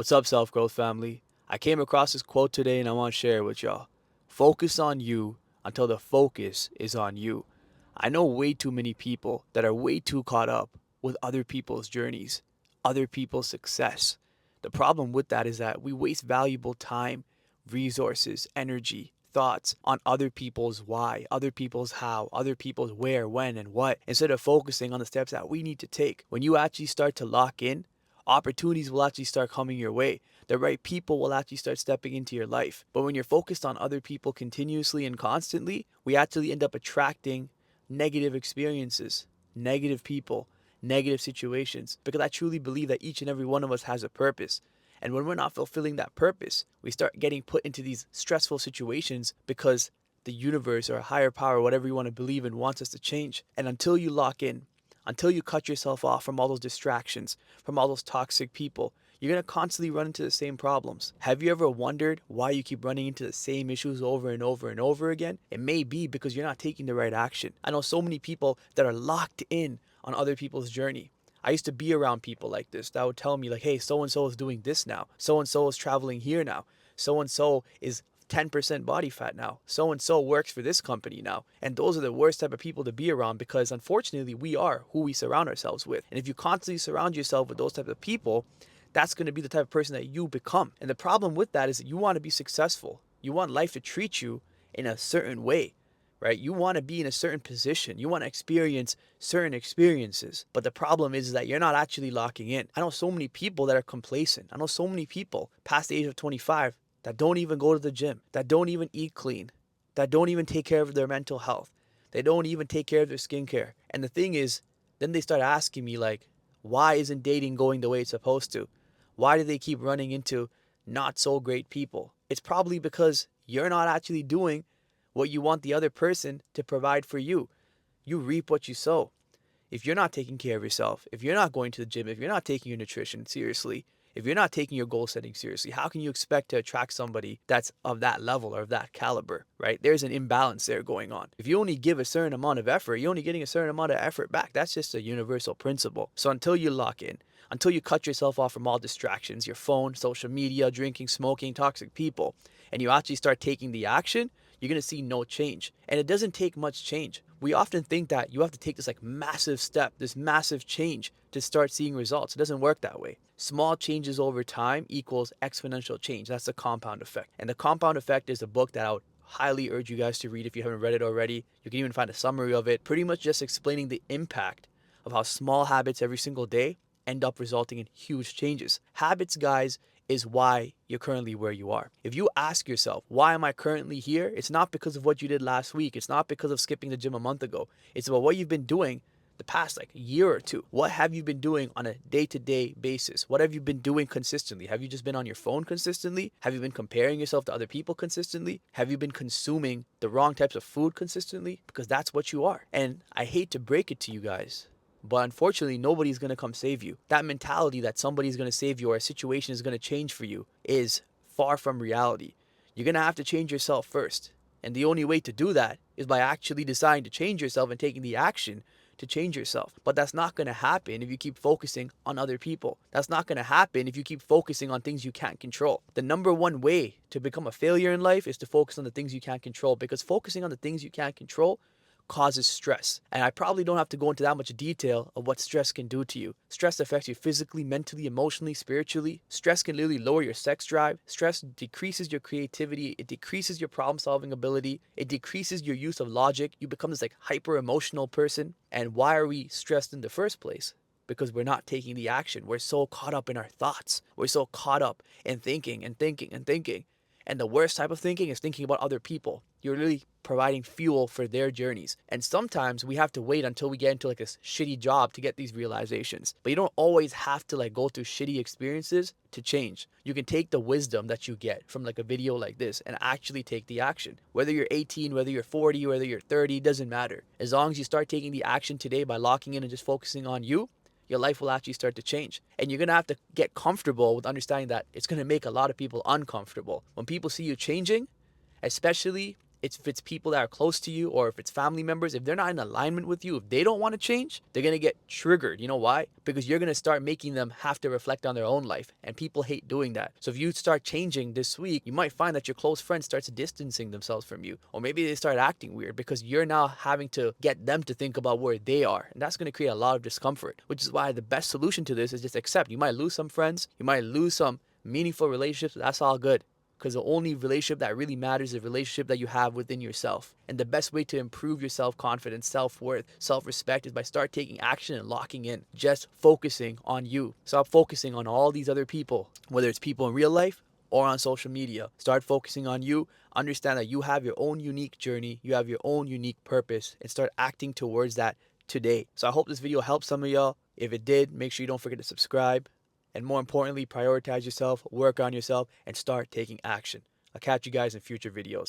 What's up, Self Growth family? I came across this quote today and I want to share it with y'all. Focus on you until the focus is on you. I know way too many people that are way too caught up with other people's journeys, other people's success. The problem with that is that we waste valuable time, resources, energy, thoughts on other people's why, other people's how, other people's where, when, and what, instead of focusing on the steps that we need to take. When you actually start to lock in, opportunities will actually start coming your way. The right people will actually start stepping into your life. But when you're focused on other people continuously and constantly, we actually end up attracting negative experiences, negative people, negative situations. Because I truly believe that each and every one of us has a purpose. And when we're not fulfilling that purpose, we start getting put into these stressful situations because the universe or a higher power, whatever you want to believe in, wants us to change. And until you lock in, until you cut yourself off from all those distractions, from all those toxic people, you're going to constantly run into the same problems. Have you ever wondered why you keep running into the same issues over and over and over again? It may be because you're not taking the right action. I know so many people that are locked in on other people's journey. I used to be around people like this that would tell me, like, hey, so and so is doing this now. So and so is traveling here now. So and so is 10% body fat now. So and so works for this company now. And those are the worst type of people to be around because unfortunately we are who we surround ourselves with. And if you constantly surround yourself with those types of people, that's going to be the type of person that you become. And the problem with that is that you want to be successful. You want life to treat you in a certain way, right? You want to be in a certain position. You want to experience certain experiences. But the problem is that you're not actually locking in. I know so many people that are complacent. I know so many people past the age of 25 that don't even go to the gym, that don't even eat clean, that don't even take care of their mental health. They don't even take care of their skincare. And the thing is, then they start asking me, like, why isn't dating going the way it's supposed to? Why do they keep running into not so great people? It's probably because you're not actually doing what you want the other person to provide for you. You reap what you sow. If you're not taking care of yourself, if you're not going to the gym, if you're not taking your nutrition seriously, if you're not taking your goal setting seriously, how can you expect to attract somebody that's of that level or of that caliber, right? There's an imbalance there going on. If you only give a certain amount of effort, you're only getting a certain amount of effort back. That's just a universal principle. So until you lock in, until you cut yourself off from all distractions, your phone, social media, drinking, smoking, toxic people, and you actually start taking the action, you're going to see no change. And it doesn't take much change. We often think that you have to take this like massive step, this massive change to start seeing results. It doesn't work that way. Small changes over time equals exponential change. That's the compound effect. And the compound effect is a book that I would highly urge you guys to read if you haven't read it already. You can even find a summary of it, pretty much just explaining the impact of how small habits every single day end up resulting in huge changes. Habits, guys, is why you're currently where you are. If you ask yourself, why am I currently here? It's not because of what you did last week. It's not because of skipping the gym a month ago. It's about what you've been doing the past like year or two. What have you been doing on a day-to-day basis? What have you been doing consistently? Have you just been on your phone consistently? Have you been comparing yourself to other people consistently? Have you been consuming the wrong types of food consistently? Because that's what you are. And I hate to break it to you guys, but unfortunately, nobody's going to come save you. That mentality that somebody's going to save you or a situation is going to change for you is far from reality. You're going to have to change yourself first. And the only way to do that is by actually deciding to change yourself and taking the action to change yourself. But that's not going to happen if you keep focusing on other people. That's not going to happen if you keep focusing on things you can't control. The number one way to become a failure in life is to focus on the things you can't control, because focusing on the things you can't control causes stress. And I probably don't have to go into that much detail of what stress can do to you. Stress affects you physically, mentally, emotionally, spiritually. Stress can literally lower your sex drive. Stress decreases your creativity. It decreases your problem solving ability. It decreases your use of logic. You become this like hyper emotional person. And why are we stressed in the first place? Because we're not taking the action. We're so caught up in our thoughts. We're so caught up in thinking and thinking and thinking. And the worst type of thinking is thinking about other people. You're really providing fuel for their journeys. And sometimes we have to wait until we get into like this shitty job to get these realizations. But you don't always have to like go through shitty experiences to change. You can take the wisdom that you get from like a video like this and actually take the action. Whether you're 18, whether you're 40, whether you're 30, doesn't matter. As long as you start taking the action today by locking in and just focusing on you, your life will actually start to change. And you're going to have to get comfortable with understanding that it's going to make a lot of people uncomfortable. When people see you changing, especially if it's people that are close to you or if it's family members, if they're not in alignment with you, if they don't want to change, they're going to get triggered. You know why? Because you're going to start making them have to reflect on their own life, and people hate doing that. So if you start changing this week, you might find that your close friend starts distancing themselves from you, or maybe they start acting weird because you're now having to get them to think about where they are, and that's going to create a lot of discomfort, which is why the best solution to this is just accept. You might lose some friends, you might lose some meaningful relationships, but that's all good. Because the only relationship that really matters is the relationship that you have within yourself. And the best way to improve your self-confidence, self-worth, self-respect is by start taking action and locking in. Just focusing on you. Stop focusing on all these other people, whether it's people in real life or on social media. Start focusing on you. Understand that you have your own unique journey. You have your own unique purpose, and start acting towards that today. So I hope this video helped some of y'all. If it did, make sure you don't forget to subscribe. And more importantly, prioritize yourself, work on yourself, and start taking action. I'll catch you guys in future videos.